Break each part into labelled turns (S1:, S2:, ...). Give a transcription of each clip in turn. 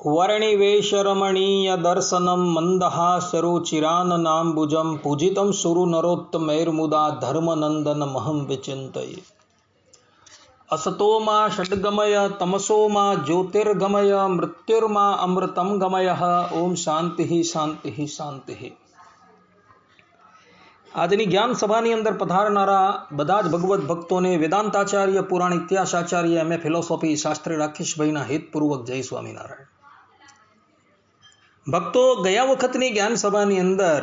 S1: वर्णिवेशरमणीय दर्शनम मंदहासरुचिराननाम्बुजं पूजितं सुरनरोत्तमैर्मुदा धर्मनंदनमहं विचिन्तये। असतो मा षड्गमय तमसो मा ज्योतिर्गमय मृत्युर्मा अमृतं गमय। ओम शांति शांति शांति। આજની જ્ઞાન સભાની અંદર પધારનારા બધા જ ભગવત ભક્તોને વેદાંતાચાર્ય પુરાણ ઇતિહાસાચાર્ય એમએ ફિલોસોફી શાસ્ત્રી રાકેશભાઈના હિતપૂર્વક જય સ્વામિનારાયણ। ભક્તો, ગયા વખતની જ્ઞાન સભાની અંદર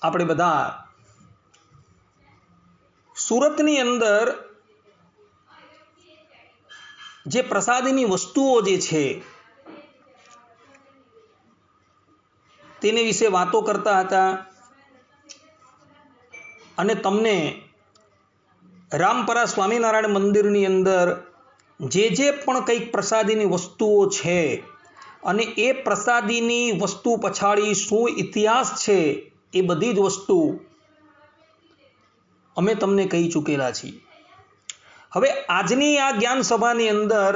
S1: આપણે બધા સુરતની અંદર જે પ્રસાદીની વસ્તુઓ જે છે તેને વિશે વાતો કરતા હતા અને તમને રામપરા સ્વામિનારાયણ મંદિરની અંદર જે પણ કંઈક પ્રસાદીની વસ્તુઓ છે અને એ પ્રસાદીની વસ્તુ પછાડી શું ઇતિહાસ છે એ બધી જ વસ્તુ અમે તમને કહી ચૂકેલા છીએ। હવે આજની આ જ્ઞાન સભાની અંદર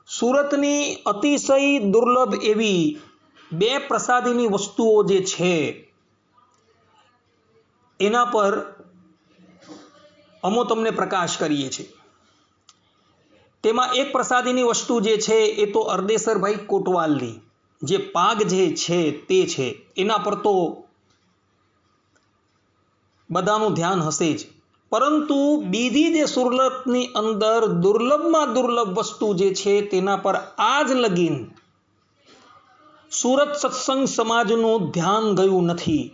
S1: સુરતની અતિશય દુર્લભ એવી બે પ્રસાદીની વસ્તુઓ જે છે એના પર અમો તમને પ્રકાશ કરીએ છીએ। તેમાં એક પ્રસાદીની વસ્તુ જે છે એ તો અરદેસરભાઈ કોટવાલની જે પાગ જે છે તે છે, એના પર તો બધાનું ધ્યાન હશે જ, પરંતુ બીજી જે સુરતની અંદર દુર્લભમાં દુર્લભ વસ્તુ જે છે તેના પર આજ લગીન સુરત સત્સંગ સમાજનું ધ્યાન ગયું નથી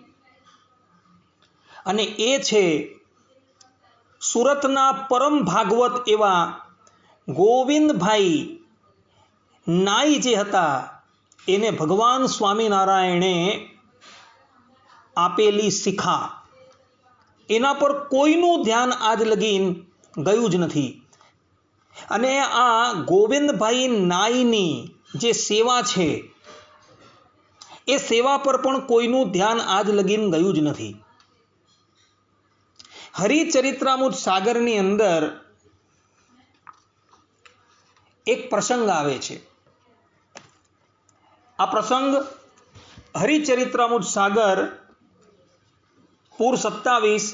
S1: અને એ છે સુરતના પરમ ભાગવત એવા ગોવિંદભાઈ નાઈ જે હતા એને ભગવાન સ્વામિનારાયણે આપેલી શિખા, એના પર કોઈનું ધ્યાન આજ લગીન ગયું જ નથી। અને આ ગોવિંદભાઈ નાઈની જે સેવા છે એ સેવા પર પણ કોઈનું ધ્યાન આજ લગીન ગયું જ નથી। હરિચરિત્રામૃત સાગરની અંદર એક પ્રસંગ આવે છે। આ પ્રસંગ હરિચરિત્રામૃત સાગર પૂર 27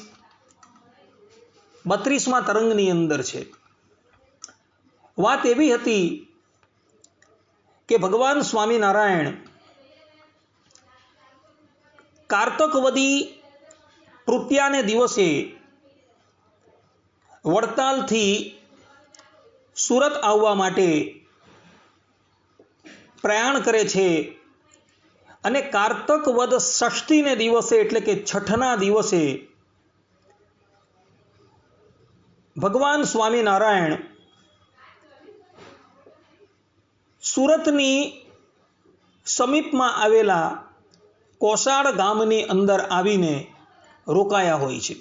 S1: 32મા તરંગની અંદર છે। વાત એવી હતી કે ભગવાન સ્વામિનારાયણ કારતકવદી તૃતીયાને દિવસે વડતાલથી સુરત આવવા માટે પ્રયાણ કરે છે અને કારતક વદ ષષ્ઠીને દિવસે એટલે કે છઠના દિવસે ભગવાન સ્વામિનારાયણ સુરતની સમીપમાં આવેલા કોસાડ ગામની અંદર આવીને રોકાયા હોય છે।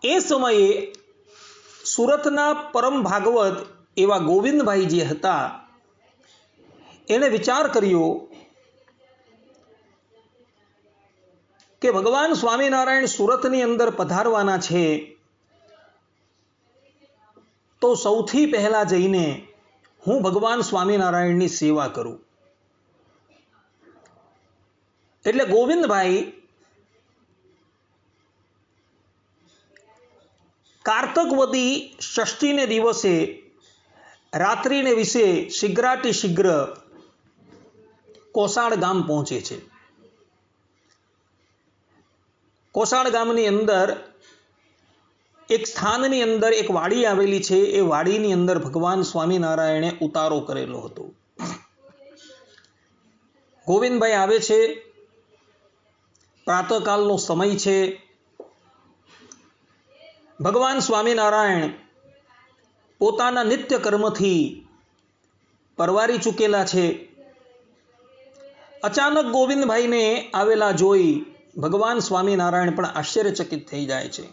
S1: એ સમયે સુરતના પરમ ભાગવત એવા ગોવિંદભાઈ જે હતા એને વિચાર કર્યો કે ભગવાન સ્વામિનારાયણ સુરતની અંદર પધારવાના છે તો સૌથી પહેલા જઈને હું ભગવાન સ્વામિનારાયણની સેવા કરું। એટલે ગોવિંદભાઈ કારતકવદી ષષ્ઠીને દિવસે રાત્રિને વિશે શીઘ્રાતિ શીઘ્ર કોસાડ ગામ પહોંચે છે। કોસાડ ગામની અંદર એક સ્થાનની અંદર એક વાડી આવેલી છે। એ વાડીની અંદર ભગવાન સ્વામિનારાયણે ઉતારો કરેલો હતો। ગોવિંદભાઈ આવે છે, પ્રાતઃકાલનો સમય છે। ભગવાન સ્વામિનારાયણ પોતાના નિત્ય કર્મથી પરવારી ચૂકેલા છે। અચાનક ગોવિંદભાઈને આવેલા જોઈ ભગવાન સ્વામિનારાયણ પણ આશ્ચર્યચકિત થઈ જાય છે।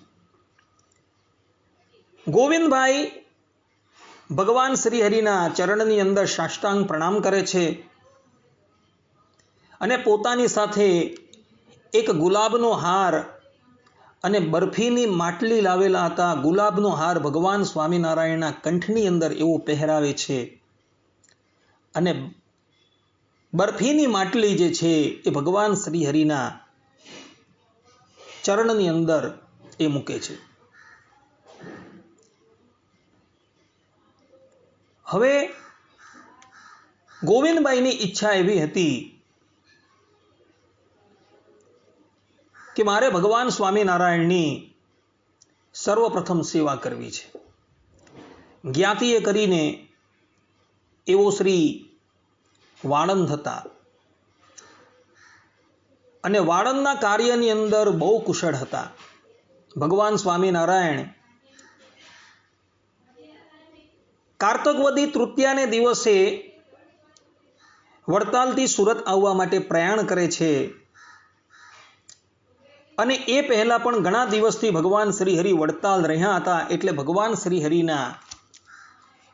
S1: ગોવિંદભાઈ ભગવાન શ્રી હરિના ચરણની અંદર સાષ્ટાંગ પ્રણામ કરે છે અને પોતાની સાથે એક ગુલાબનો હાર અને બરફીની માટલી લાવેલા હતા. ગુલાબનો હાર ભગવાન સ્વામિનારાયણના કંઠની અંદર એવો પહેરાવે છે અને બરફીની માટલી જે છે એ ભગવાન શ્રી હરિના ચરણની અંદર એ મૂકે છે. હવે ગોવિંદભાઈની ઈચ્છા એવી હતી કે મારે ભગવાન સ્વામિનારાયણની સર્વપ્રથમ સેવા કરવી છે. જ્ઞાતિએ કરીને એવો શ્રી વાણંદ હતા અને વાણંદના કાર્યની અંદર બહુ કુશળ હતા. ભગવાન સ્વામિનારાયણ કાર્તકવદી તૃતીયાને દિવસે વડતાલથી સુરત આવવા માટે પ્રયાણ કરે છે અને એ પહેલા પણ ઘણા દિવસથી ભગવાન શ્રી હરિ વડતાલ રહ્યા હતા. એટલે ભગવાન શ્રી હરિના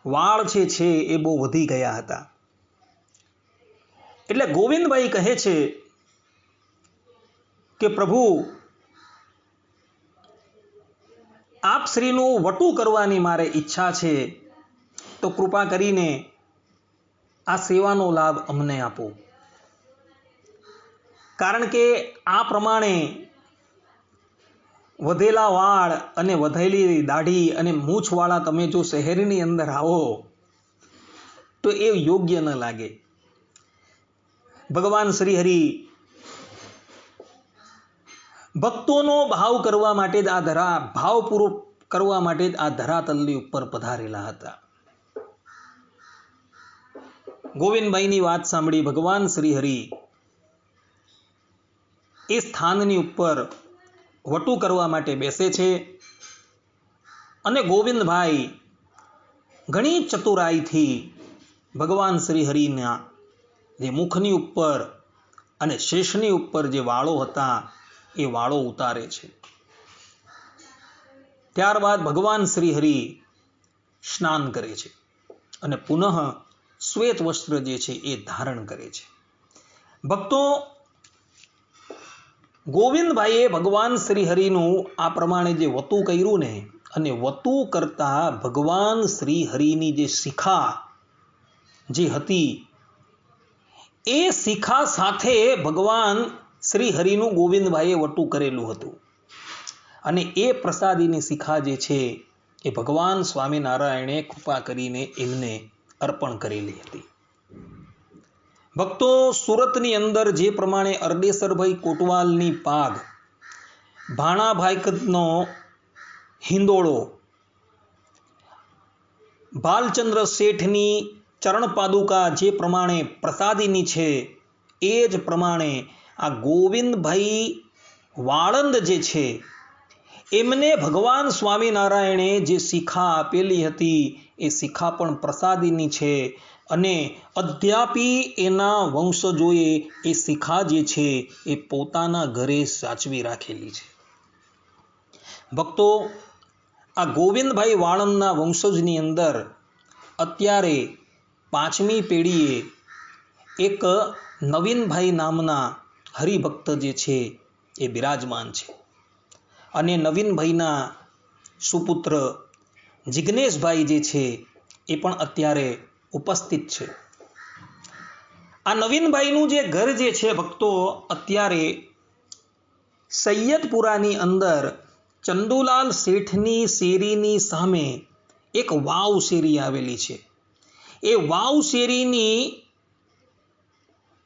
S1: વાળ છે એ બહુ વધી ગયા હતા. એટલે ગોવિંદભાઈ કહે છે કે પ્રભુ, આપ શ્રીનું વટું કરવાની મારે ઈચ્છા છે, તો કૃપા કરીને આ સેવાનો લાભ અમને આપો. કારણ કે આ પ્રમાણે વધેલા વાળ અને વધેલી દાઢી અને મૂછવાળા તમે જો શહેરની અંદર આવો તો એ યોગ્ય ન લાગે. ભગવાન શ્રી હરિ ભક્તોનો ભાવ કરવા માટે જ ભાવપૂર્વક કરવા માટે જ આ ધરાતલની ઉપર પધારેલા હતા. ગોવિંદભાઈની વાત સાંભળી ભગવાન શ્રી હરિ એ સ્થાનની ઉપર વટું કરવા માટે બેસે છે અને ગોવિંદભાઈ ઘણી ચતુરાઈથી ભગવાન શ્રી હરિના જે મુખની ઉપર અને શેષની ઉપર જે વાળો હતા એ વાળો ઉતારે છે. ત્યારબાદ ભગવાન શ્રી હરિ સ્નાન કરે છે અને પુનઃ શ્વેત વસ્ત્ર જે છે એ ધારણ કરે છે. ભક્તો, ગોવિંદભાઈએ ભગવાન શ્રી હરિનું આ પ્રમાણે જે વતું કર્યું ને, અને વતું કરતા ભગવાન શ્રી હરિની જે શિખા જે હતી એ શિખા સાથે ભગવાન શ્રી હરિનું ગોવિંદભાઈએ વટું કરેલું હતું. અને એ પ્રસાદીની શિખા જે છે એ ભગવાન સ્વામિનારાયણે કૃપા કરીને એમને અર્પણ કરેલી હતી. ભક્તો, સુરતની અંદર જે પ્રમાણે અરડેસરભાઈ કોટવાલની પાગ, ભાણાભાઈકતનો હિંદોળો, ભાલચંદ્ર શેઠની ચરણપાદુકા જે પ્રમાણે પ્રસાદીની છે, એ જ પ્રમાણે આ ગોવિંદભાઈ વાળંદ જે છે એમને ભગવાન સ્વામિનારાયણે જે શિખા આપેલી હતી એ શિખા પણ પ્રસાદીની છે અને અદ્યાપી એના વંશજોએ એ શિખા જે છે એ પોતાના ઘરે સાચવી રાખેલી છે. ભક્તો, આ ગોવિંદભાઈ વાળંદના વંશજની અંદર અત્યારે 5મી પેઢીએ એક નવીનભાઈ નામના હરિભક્ત જે છે એ બિરાજમાન છે અને નવીનભાઈના સુપુત્ર જિગ્નેશભાઈ જે છે એ પણ અત્યારે ઉપસ્થિત છે. આ નવીનભાઈનું જે ઘર જે છે ભક્તો, અત્યારે સૈયદપુરાની અંદર ચંદુલાલ શેઠની શેરીની સામે એક વાવ શેરી આવેલી છે. એ વાવ શેરીની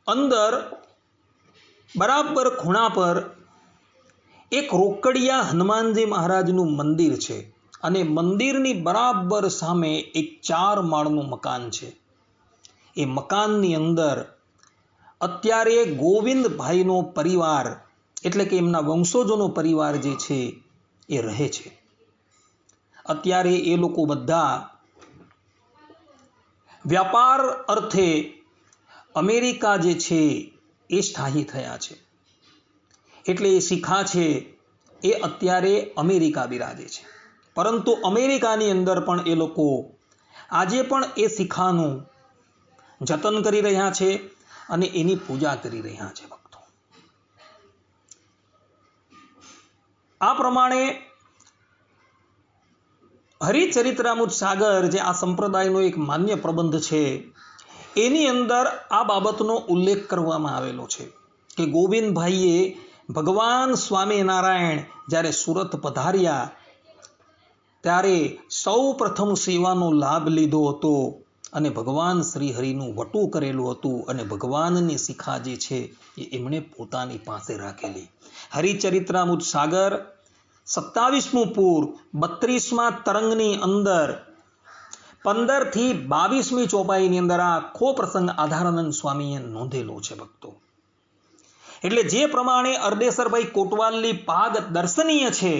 S1: અંદર બરાબર ખૂણા પર એક રોકડિયા હનુમાનજી મહારાજનું મંદિર છે અને મંદિરની બરાબર સામે એક 4 માળનું મકાન છે. એ મકાનની અંદર અત્યારે ગોવિંદભાઈનો પરિવાર એટલે કે એમના વંશજોનો પરિવાર જે છે એ રહે છે. અત્યારે એ લોકો બધા વ્યાપાર અર્થે અમેરિકા જે છે એ સ્થાયી થયા છે. એટલે એ શિખા છે એ અત્યારે અમેરિકા બિરાજે છે. પરંતુ અમેરિકાની અંદર પણ એ લોકો આજે પણ એ શિખાનું જતન કરી રહ્યા છે અને એની પૂજા કરી રહ્યા છે. ભક્તો, આ પ્રમાણે હરિચરિત્રામૃત સાગર જે આ સંપ્રદાયનો એક માન્ય પ્રબંધ છે એની અંદર આ બાબતનો ઉલ્લેખ કરવામાં આવેલો છે કે ગોવિંદભાઈએ ભગવાન સ્વામિનારાયણ જ્યારે સુરત પધાર્યા ત્યારે સૌ પ્રથમ સેવાનો લાભ લીધો હતો અને ભગવાન શ્રી હરિનું વટું કરેલું હતું અને ભગવાનની શિખા જે છે એ એમણે પોતાની પાસે રાખેલી. હરિચરિત્રામૃત સાગર 27મું પૂર 32મા તરંગની અંદર 15 થી 22મી ચોપાઈની અંદર આ આખો પ્રસંગ આધારાનંદ સ્વામીએ નોંધેલો છે ભક્તો. એટલે જે પ્રમાણે અરડેસરભાઈ કોટવાલની પાગ દર્શનીય છે,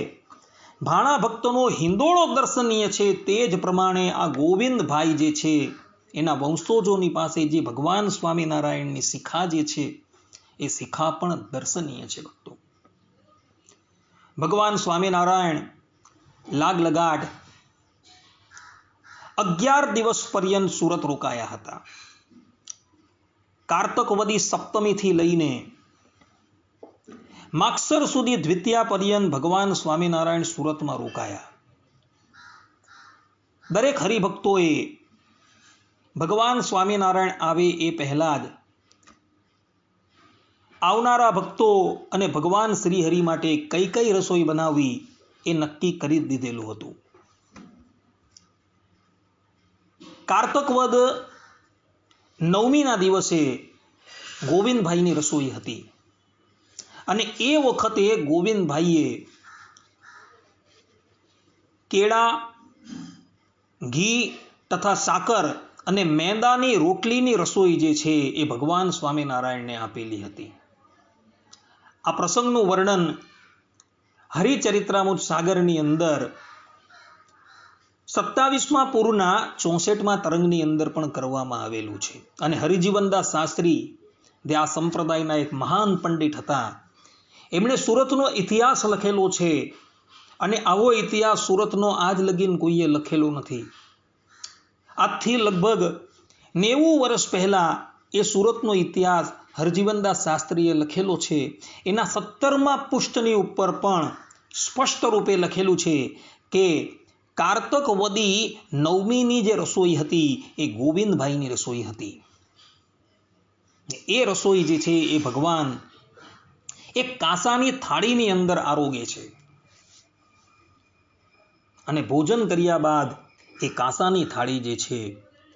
S1: ભાણા ભક્તોનો હિંદોળો દર્શનીય છે, તે જ પ્રમાણે આ ગોવિંદભાઈ જે છે એના વંશોજોની પાસે જે ભગવાન સ્વામિનારાયણની શિખા જે છે એ શિખા પણ દર્શનીય છે ભક્તો. ભગવાન સ્વામિનારાયણ લાગ લગાડ 11 દિવસ પર્યંત સુરત રોકાયા હતા. કારતકવદી સપ્તમીથી લઈને માગસર સુધી દ્વિતીયા પર્યંત ભગવાન સ્વામિનારાયણ સુરતમાં રોકાયા. દરેક હરિભક્તોએ ભગવાન સ્વામિનારાયણ આવે એ પહેલા જ આવનારા ભક્તો અને ભગવાન શ્રી હરિ માટે કઈ કઈ રસોઈ બનાવવી એ નક્કી કરી દીધેલું હતું. કારતકવદ 9મીના દિવસે ગોવિંદભાઈની રસોઈ હતી અને એ વખતે ગોવિંદભાઈએ કેળા, ઘી તથા સાકર અને મેંદાની રોટલીની રસોઈ જે છે એ ભગવાન સ્વામિનારાયણને આપેલી હતી. આ પ્રસંગનું વર્ણન હરિચરિત્રામૃત સાગરની અંદર 27મા પૂરના 64મા તરંગની અંદર પણ કરવામાં આવેલું છે. અને હરિજીવનદાસ શાસ્ત્રી જે આ સંપ્રદાયના એક મહાન પંડિત હતા, એમણે સુરતનો ઇતિહાસ લખેલો છે અને આવો ઇતિહાસ સુરતનો આજ લગીન કોઈએ લખેલો નથી. આજથી લગભગ 90 વર્ષ પહેલા એ સુરતનો ઇતિહાસ હરજીવનદાસ શાસ્ત્રીએ લખેલો છે. એના 17મા પૃષ્ઠની ઉપર પણ સ્પષ્ટ રૂપે લખેલું છે કે કારતકવદી 9મીની જે રસોઈ હતી એ ગોવિંદભાઈની રસોઈ હતી. એ રસોઈ જે છે એ ભગવાન એક કાંસાની થાળીની અંદર આરોગે છે અને ભોજન કર્યા બાદ એ કાંસાની થાળી જે છે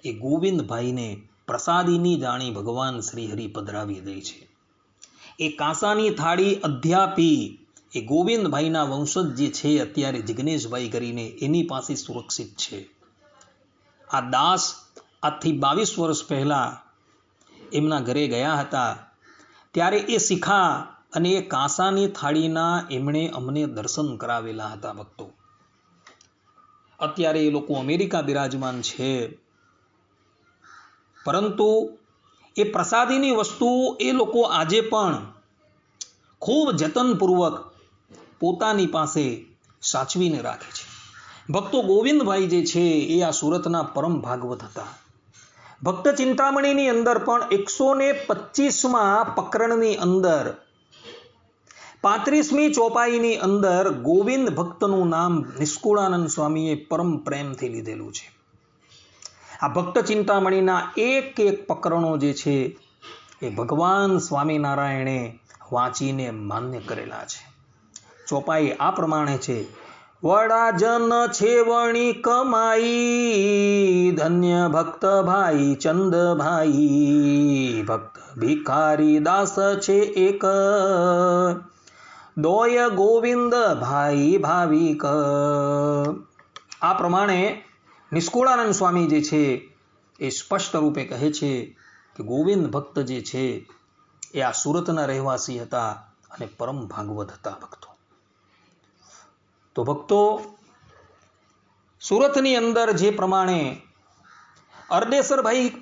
S1: એ ગોવિંદભાઈને પ્રસાદીની જાણી ભગવાન શ્રી હરિ પધરાવી દે છે. એ કાંસાની થાળી અધ્યાપી એ ગોવિંદભાઈના વંશજ જે છે અત્યારે જિગ્નેશભાઈ કરીને એની પાસે સુરક્ષિત છે. આ દાસ આજથી 22 વર્ષ પહેલા એમના ઘરે ગયા હતા ત્યારે એ શિખા અને એ કાંસાની થાળીના એમણે અમને દર્શન કરાવેલા હતા ભક્તો. અત્યારે એ લોકો અમેરિકા બિરાજમાન છે, પરંતુ એ પ્રસાદીની વસ્તુ એ લોકો આજે પણ ખૂબ જતનપૂર્વક પોતાની પાસે સાચવીને રાખે છે. ભક્તો, ગોવિંદભાઈ જે છે એ આ સુરતના પરમ ભાગવત હતા. ભક્ત ચિંતામણીની અંદર પણ 125મા પ્રકરણની અંદર 35મી ચોપાઈની અંદર ગોવિંદ ભક્તનું નામ નિષ્કુળાનંદ સ્વામીએ પરમ પ્રેમથી લીધેલું છે. આ ભક્ત ચિંતામણીના એક એક પ્રકરણો જે છે એ ભગવાન સ્વામિનારાયણે વાંચીને માન્ય કરેલા છે. ચોપાઈ આ પ્રમાણે છે: વડાજન છેવણી કમાઈ, ધન્ય ભક્ત ભાઈ ચંદભાઈ, ભક્ત ભિખારી દાસ છે એક, દોય ગોવિંદ ભાઈ ભાવિક. આ પ્રમાણે નિષ્કુળાનંદ સ્વામી જે છે એ સ્પષ્ટ રૂપે કહે છે કે ગોવિંદ ભક્ત જે છે એ આ સુરતના રહેવાસી હતા અને પરમ ભાગવત હતા ભક્તો. તો ભક્તો, સુરતની અંદર જે પ્રમાણે અરડેસરભાઈ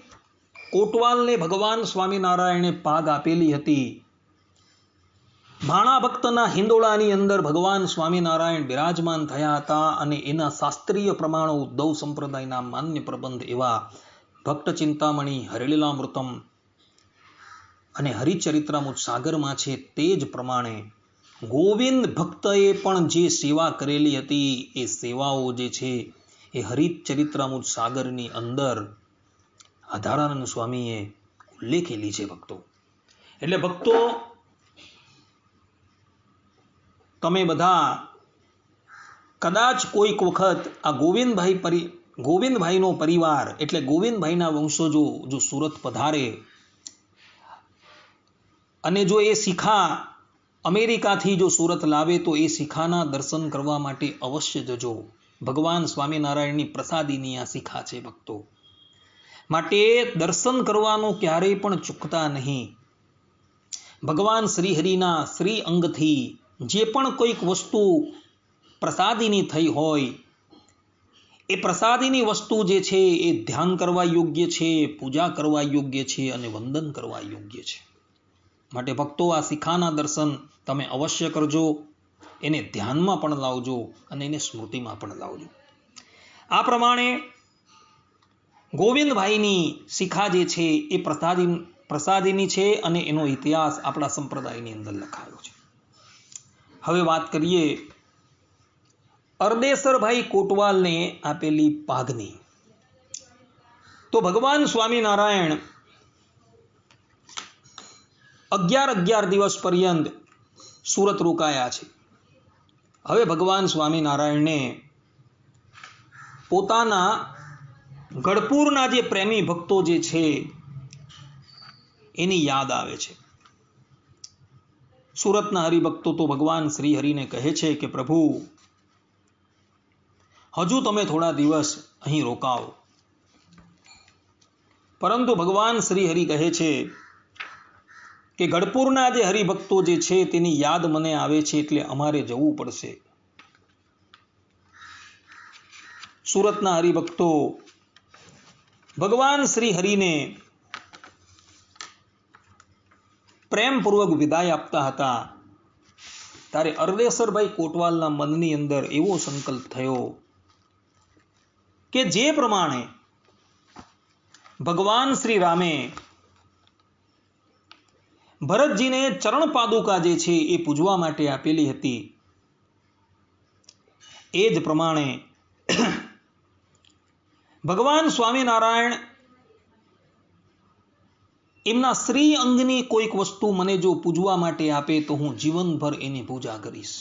S1: કોટવાલને ભગવાન સ્વામિનારાયણે પાગ આપેલી હતી, ભાણા ભક્તના હિંદોળાની અંદર ભગવાન સ્વામિનારાયણ બિરાજમાન થયા હતા અને એના શાસ્ત્રીય પ્રમાણો ઉદ્ધવ સંપ્રદાયના માન્ય પ્રબંધ એવા ભક્ત ચિંતામણી, હરિલીલામૃતમ અને હરિચરિત્રામૃત સાગરમાં છે, તે જ પ્રમાણે ગોવિંદ ભક્તએ પણ જે સેવા કરેલી હતી એ સેવાઓ જે છે એ હરિચરિત્રામૃત સાગરની અંદર આધારાનંદ સ્વામીએ ઉલ્લેખેલી છે ભક્તો. એટલે ભક્તો, તમે બધા કદાચ કોઈક વખત આ ગોવિંદભાઈનો પરિવાર એટલે ગોવિંદભાઈના વંશજો જો સુરત પધારે અને જો એ શિખા અમેરિકાથી જો સુરત લાવે તો એ શિખાના દર્શન કરવા માટે અવશ્ય જજો. ભગવાન સ્વામિનારાયણની પ્રસાદીની આ શિખા છે ભક્તો, માટે દર્શન કરવાનું ક્યારેય પણ ચૂકતા નહીં. ભગવાન શ્રીહરિના શ્રી અંગથી જે પણ કોઈક વસ્તુ પ્રસાદીની થઈ હોય એ પ્રસાદીની વસ્તુ જે છે એ ધ્યાન કરવા યોગ્ય છે, પૂજા કરવા યોગ્ય છે અને વંદન કરવા યોગ્ય છે. માટે ભક્તો, આ શિખાના દર્શન તમે અવશ્ય કરજો, એને ધ્યાનમાં પણ લાવજો અને એને સ્મૃતિમાં પણ લાવજો. આ પ્રમાણે ગોવિંદભાઈની શિખા જે છે એ પ્રસાદીની છે અને એનો ઇતિહાસ આપણા સંપ્રદાયની અંદર લખાયો છે. હવે વાત કરીએ અરદેસરભાઈ કોટવાલને આપેલી પાઘની. તો ભગવાન સ્વામિનારાયણ 11 દિવસ પર્યંત સુરત રોકાયા છે. હવે ભગવાન સ્વામિનારાયણને પોતાના ગઢપુરના જે પ્રેમી ભક્તો જે છે એની યાદ આવે છે. સુરતના હરિભક્તો તો ભગવાન શ્રી હરિને કહે છે કે પ્રભુ, હજુ તમે થોડા દિવસ અહીં રોકાઓ. પરંતુ ભગવાન શ્રી હરિ કહે છે કે ગઢપુરના જે હરિભક્તો જે છે તેની યાદ મને આવે છે એટલે અમારે જવું પડશે. સુરતના હરિભક્તો ભગવાન શ્રી હરિને પ્રેમપૂર્વક વિદાય આપતા હતા. ત્યારે અરદેસરભાઈ કોટવાલના મનની અંદર એવો સંકલ્પ થયો કે જે પ્રમાણે ભગવાન શ્રી રામે ભરતજીને ચરણ પાદુકા જે છે એ પૂજવા માટે આપેલી હતી, એ જ પ્રમાણે ભગવાન સ્વામિનારાયણ એમના શ્રી અંગની કોઈક વસ્તુ મને જો પૂજવા માટે આપે તો હું જીવનભર એની પૂજા કરીશ.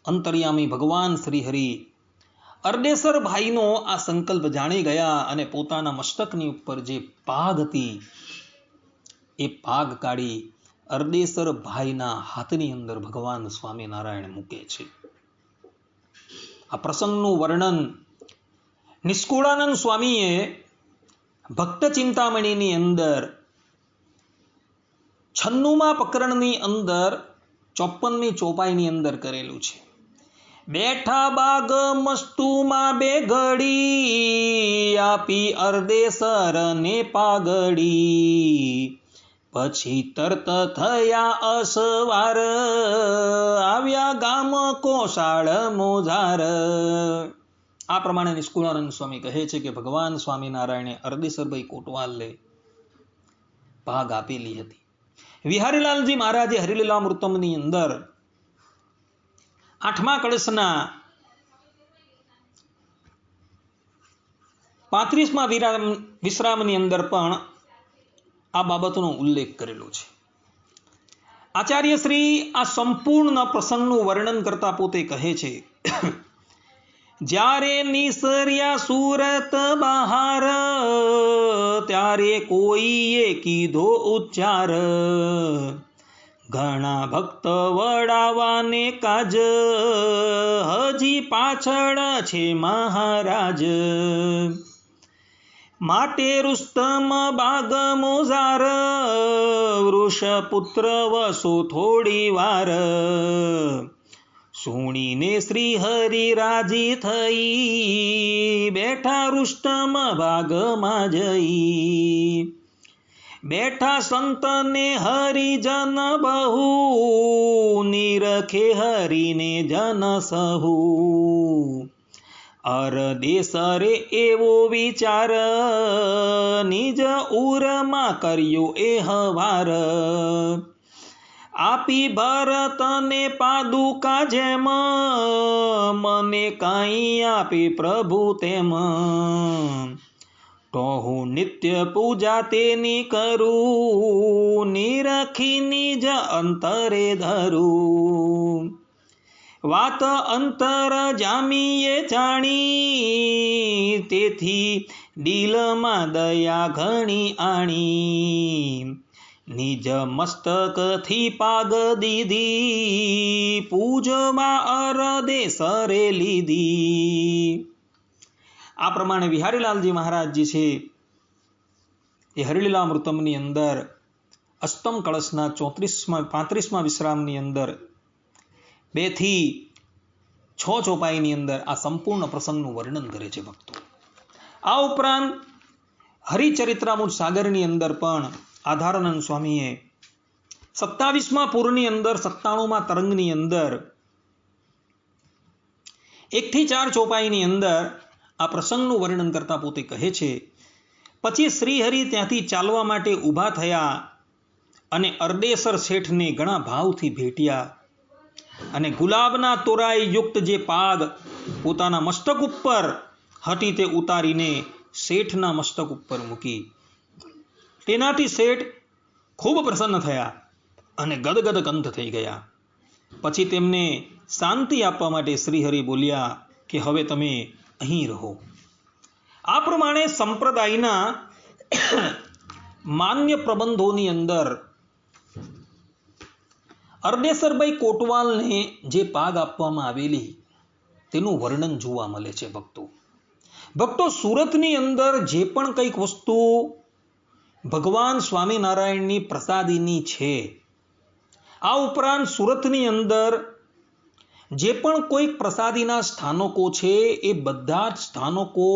S1: અંતર્યામી ભગવાન શ્રી હરિ અરદેસરભાઈનો આ સંકલ્પ જાણી ગયા અને પોતાના મસ્તકની ઉપર જે પાઘ હતી એ પાઘ કાઢી અરદેસરભાઈના હાથની અંદર ભગવાન સ્વામિનારાયણ મૂકે છે. આ પ્રસંગનું વર્ણન નિષ્કુળાનંદ સ્વામીએ ભક્ત ચિંતામણીની અંદર 96મા પ્રકરણની અંદર 54મી ચોપાઈની અંદર કરેલું છે. બેઠા બાગ મસ્તુમાં બે ઘડી આપી અરદેસરને પાઘડી, પછી તરત થયા અસવાર આવ્યા ગામ કોસાળ મોજાર. આ પ્રમાણે નિષ્કુળાનંદ સ્વામી કહે છે કે ભગવાન સ્વામિનારાયણે અરદેસરભાઈ કોટવાલને પાઘ આપેલી હતી. વિહારીલાલજી મહારાજે હરિલીલામૃતમની અંદર 8મા કળશના 35મા વિશ્રામની અંદર પણ આ બાબતનો ઉલ્લેખ કરેલો છે. આચાર્ય શ્રી આ સંપૂર્ણ પ્રસંગનું વર્ણન કરતા પોતે કહે છે, જ્યારે નિસર્યા સુરત બહાર ત્યારે કોઈએ કીધો ઉચ્ચાર, ઘણા ભક્ત વડાવાને કાજ હજી પાછળ છે મહારાજ, માટે રુસ્તમ બાગ મોજાર વૃષપુત્ર વસો થોડી વાર, સુણીને શ્રી હરિ રાજી થઈ બેઠા રુષ્ટમ ભાગમાં જઈ, બેઠા સંતને હરિજન બહુ નિરખે હરિને જન સહુ, અરદેસરે એવો વિચાર નિજ ઉરમાં કર્યો એ હવાર, આપી ભરતને પાદુકા જેમ, મને કાંઈ આપી પ્રભુ તેમ, તો હું નિત્ય પૂજા તેની કરું, નિરખી નિજ અંતરે ધરું. વાત અંતર જામીએ જાણી, તેથી દિલમાં દયા ઘણી આણી. નિજ મસ્તકથી પાગ દીધી, પૂજમાં અરદે સરે લીધી. આ પ્રમાણે વિહારીલાલજી મહારાજજી છે એ હરિલીલામૃતમની અંદર અષ્ટમ કળશના 35મા વિશ્રામની અંદર 2 થી 6 ચોપાઈની અંદર આ સંપૂર્ણ પ્રસંગનું વર્ણન કરે છે ભક્તો. આ ઉપરાંત હરિચરિત્રામૃત સાગરની અંદર પણ આધારાનંદ સ્વામીએ 27મા પૂરની અંદર 97મા તરંગની અંદર 1 થી 4 ચોપાઈની અંદર આ પ્રસંગનું વર્ણન કરતા પોતે કહે છે, પછી શ્રીહરિ ત્યાંથી ચાલવા માટે ઊભા થયા અને અરડેસર શેઠને ઘણા ભાવથી ભેટ્યા અને ગુલાબના તોરાઈ યુક્ત જે પાગ પોતાના મસ્તક ઉપર હતી તે ઉતારીને શેઠના મસ્તક ઉપર મૂકી. તેનાથી શેઠ ખૂબ પ્રસન્ન થયા અને ગદગદ કંઠ થઈ ગયા. પછી તેમને શાંતિ આપવા માટે શ્રીહરિ બોલ્યા કે હવે તમે અહીં રહો. આ પ્રમાણે સંપ્રદાયના માન્ય પ્રબંધોની અંદર અરડેસરભાઈ કોટવાલને જે પાગ આપવામાં આવેલી તેનું વર્ણન જોવા મળે છે ભક્તો. સુરતની અંદર જે પણ કંઈક વસ્તુ ભગવાન સ્વામિનારાયણની પ્રસાદીની છે, આ ઉપરાંત સુરતની અંદર જે પણ કોઈક પ્રસાદીના સ્થાનકો છે એ બધા જ સ્થાનકો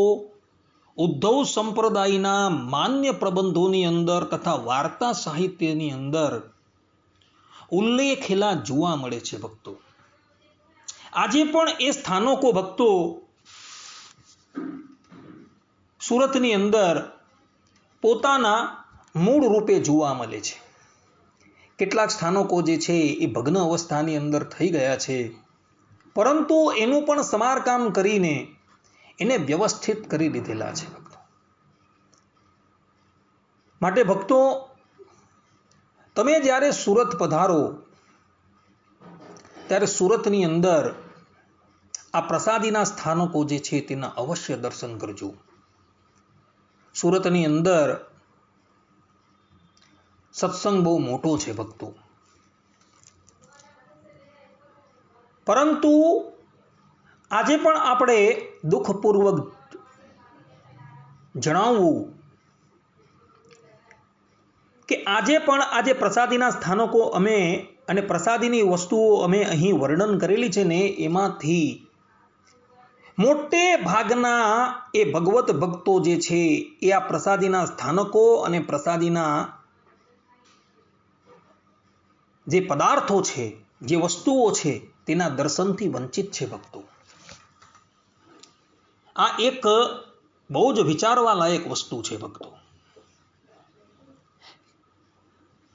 S1: ઉદ્ધવ સંપ્રદાયના માન્ય પ્રબંધોની અંદર તથા વાર્તા સાહિત્યની અંદર ઉલ્લેખેલા જોવા મળે છે ભક્તો. આજે પણ એ સ્થાનકો ભક્તો સુરતની અંદર પોતાના મૂળ રૂપે જોવા મળે છે. કેટલાક સ્થાનકો જે છે એ ભગ્ન અવસ્થાની અંદર થઈ ગયા છે, પરંતુ એનું પણ સમારકામ કરીને એને વ્યવસ્થિત કરી લીધેલા છે ભક્તો. માટે ભક્તો, તમે જ્યારે સુરત પધારો ત્યારે સુરતની અંદર આ પ્રસાદીના સ્થાનકો જે છે તેના અવશ્ય દર્શન કરજો. સુરતની અંદર સત્સંગ બહુ મોટો છે ભક્તો, પરંતુ આજે પણ આપણે દુઃખપૂર્વક જણાવવું કે આજે પણ આજે પ્રસાદીના સ્થાનકો અમે અને પ્રસાદીની વસ્તુઓ અમે અહીં વર્ણન કરેલી છે ને, એમાંથી મોટે ભાગના એ ભગવત ભક્તો જે છે એ આ પ્રસાદીના સ્થાનકો અને પ્રસાદીના જે પદાર્થો છે, જે વસ્તુઓ છે તેના દર્શનથી વંચિત છે ભક્તો. આ એક બહુ જ વિચારવા લાયક વસ્તુ છે ભક્તો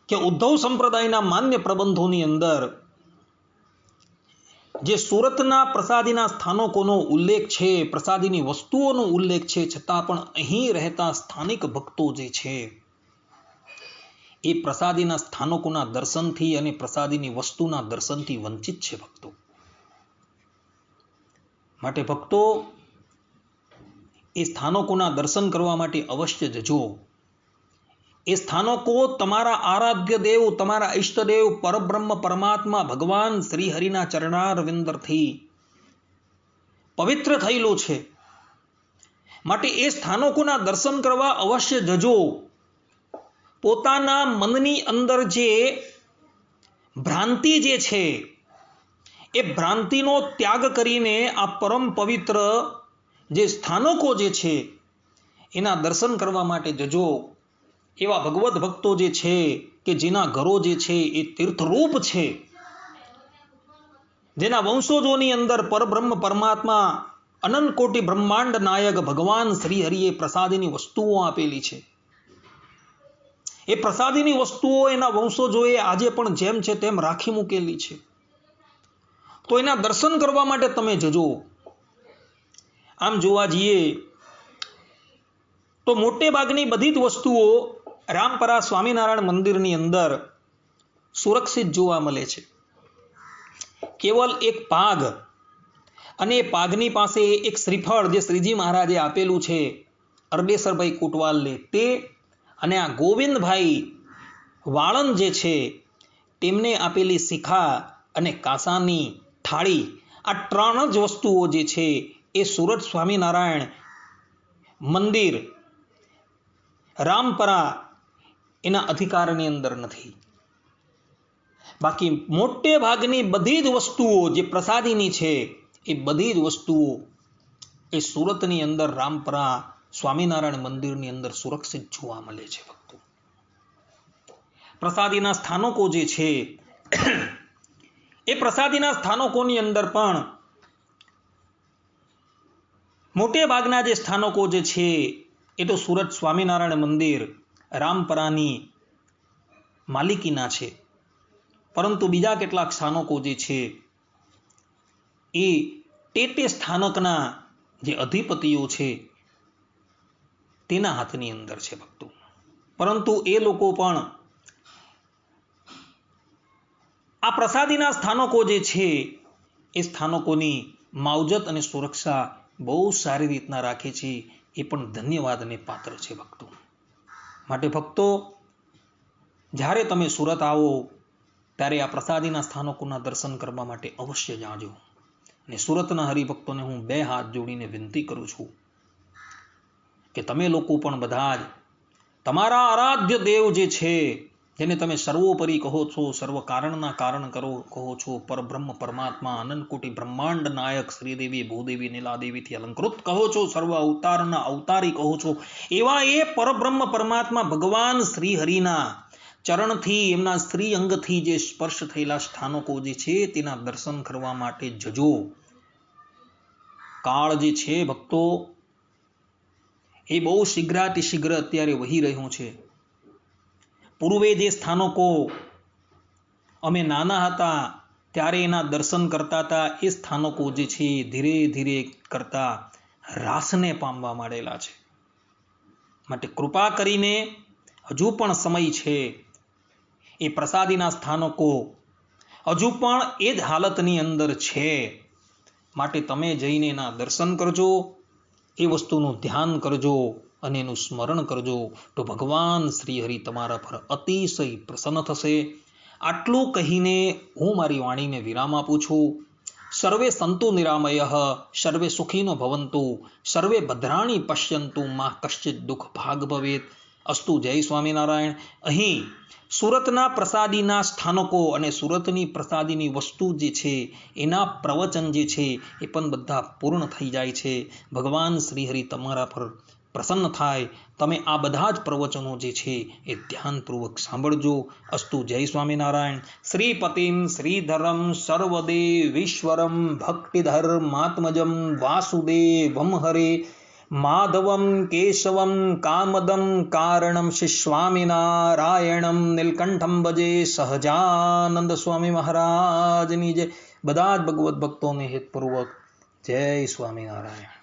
S1: કે ઉદ્ધવ સંપ્રદાયના માન્ય પ્રબંધોની અંદર જે સુરતના પ્રસાદીના સ્થાનકોનો ઉલ્લેખ છે, પ્રસાદીની વસ્તુઓનો ઉલ્લેખ છે, છતાં પણ અહીં રહેતા સ્થાનિક ભક્તો જે છે એ પ્રસાદીના સ્થાનકોના દર્શનથી અને પ્રસાદીની વસ્તુના દર્શનથી વંચિત છે ભક્તો. માટે ભક્તો, એ સ્થાનકોના દર્શન કરવા માટે અવશ્ય જજો. એ સ્થાનકો તમારા આરાધ્ય દેવ, તમારા ઈષ્ટદેવ પરબ્રહ્મ પરમાત્મા ભગવાન શ્રી હરિના ચરણારવિંદથી પવિત્ર થયેલું છે. માટે એ સ્થાનકોના દર્શન કરવા અવશ્ય જજો. પોતાના મનની અંદર જે ભ્રાંતિ જે છે એ ભ્રાંતિનો ત્યાગ કરીને આ પરમ પવિત્ર જે સ્થાનકો જે છે એના દર્શન કરવા માટે જજો. એવા ભગવત ભક્તો જે છે કે જેના ઘરો જે છે એ તીર્થરૂપ છે, જેના વંશોજોની અંદર પરબ્રહ્મ પરમાત્મા અનંત કોટી બ્રહ્માંડ નાયક ભગવાન શ્રી હરિએ પ્રસાદીની વસ્તુઓ આપેલી છે, એ પ્રસાદીની વસ્તુઓ એના વંશજોએ આજે પણ જેમ છે તેમ રાખી મૂકેલી છે. તો એના દર્શન કરવા માટે તમે જજો. આમ જોવા જઈએ તો મોટે ભાગની બધી જ વસ્તુઓ રામપરા સ્વામિનારાયણ મંદિરની અંદર સુરક્ષિત જોવા મળે છે. કેવલ એક પાગ અને એ પાગની પાસે એક શ્રીફળ જે શ્રીજી મહારાજે આપેલું છે અરડેસરભાઈ કોટવાલને, તે અને આ ગોવિંદભાઈ વાળંદ જે છે તેમને આપેલી શિખા અને કાંસાની થાળી, આ 3 જ વસ્તુઓ જે છે એ સુરત સ્વામિનારાયણ મંદિર રામપરા એના અધિકારની અંદર નથી. બાકી મોટે ભાગની બધી જ વસ્તુઓ જે પ્રસાદીની છે એ બધી જ વસ્તુઓ એ સુરતની અંદર રામપરા સ્વામિનારાયણ મંદિરની અંદર સુરક્ષિત જોવા મળે છે. ભક્તો, પ્રસાદીના સ્થાનકો જે છે એ પ્રસાદીના સ્થાનકોની અંદર પણ મોટે ભાગના જે સ્થાનકો જે છે એ તો સુરત સ્વામિનારાયણ મંદિર રામપરાની માલિકીના છે, પરંતુ બીજા કેટલાક સ્થાનકો જે છે એ તે સ્થાનકના જે અધિપતિઓ છે તેના હાથની અંદર છે. ભક્તો, પરંતુ એ લોકો પણ આ પ્રસાદીના સ્થાનકો જે છે એ સ્થાનકોની માવજત અને સુરક્ષા બહુ સારી રીતના રાખે છે. એ પણ ધન્યવાદને પાત્ર છે. ભક્તો, માટે ભક્તો, જ્યારે તમે સુરત આવો ત્યારે આ પ્રસાદીના સ્થાનકોના દર્શન કરવા માટે અવશ્ય જાજો. અને સુરતના હરિભક્તોને હું 2 હાથ જોડીને વિનંતી કરું છું કે તમે લોકો પણ બધા જ તમારા આરાધ્ય દેવ જે છે, જેને તમે સર્વોપરી કહો છો, સર્વ કારણના કારણ કહો છો, પરબ્રહ્મ પરમાત્મા અનંતકોટી બ્રહ્માંડ નાયક શ્રીદેવી ભૂદેવી નીલાદેવીથી અલંકૃત કહો છો, સર્વ અવતારના અવતારી કહો છો, એવા એ પરબ્રહ્મ પરમાત્મા ભગવાન શ્રી હરિના ચરણથી, એમના સ્ત્રી અંગથી જે સ્પર્શ થયેલા સ્થાનકો જે છે તેના દર્શન કરવા માટે જજો. કાળ જે છે ભક્તો એ બહુ શીઘ્રાતિશીઘ્ર અત્યારે વહી રહ્યું છે. પૂર્વે જે સ્થાનકો અમે નાના હતા ત્યારે એના દર્શન કરતા હતા, એ સ્થાનકો જે છે ધીરે ધીરે કરતા રાસને પામવા માંડેલા છે. માટે કૃપા કરીને હજુ પણ સમય છે. એ પ્રસાદીના સ્થાનકો હજુ પણ એ જ હાલતની અંદર છે. માટે તમે જઈને એના દર્શન કરજો, એ વસ્તુનું ધ્યાન કરજો અને એનું સ્મરણ કરજો, તો ભગવાન શ્રી હરિ તમારા પર અતિશય પ્રસન્ન થશે. આટલું કહીને હું મારી વાણીને વિરામ આપું છું. સર્વે સંતુ નિરામયઃ, સર્વે સુખીનો ભવંતુ, સર્વે ભદ્રાણી પશ્યંતુ, મા કશ્ચિત દુઃખ ભાગ ભવેત. અસ્તુ. જય સ્વામિનારાયણ. અહીં સુરતના પ્રસાદીના સ્થાનકો અને સુરતની પ્રસાદીની વસ્તુ જે છે એના પ્રવચન જે છે એ પણ બધા પૂર્ણ થઈ જાય છે. ભગવાન શ્રી હરિ તમારા પર પ્રસન્ન થાય. તમે આ બધા જ પ્રવચનો જે છે એ ધ્યાનપૂર્વક સાંભળજો. અસ્તુ. જય સ્વામિનારાયણ. શ્રીપતિમ શ્રીધરમ સર્વદેવીશ્વરમ ભક્તિધર્માત્મજમ વાસુદેવમ હરે માધવમ કેશવમ કામદમ કારણમ શ્રી સ્વામિનારાયણમ નીલકંઠમ ભજે સહજાનંદ સ્વામી મહારાજની જય. બધા જ ભગવત ભક્તોને હિતપૂર્વક જય સ્વામિનારાયણ.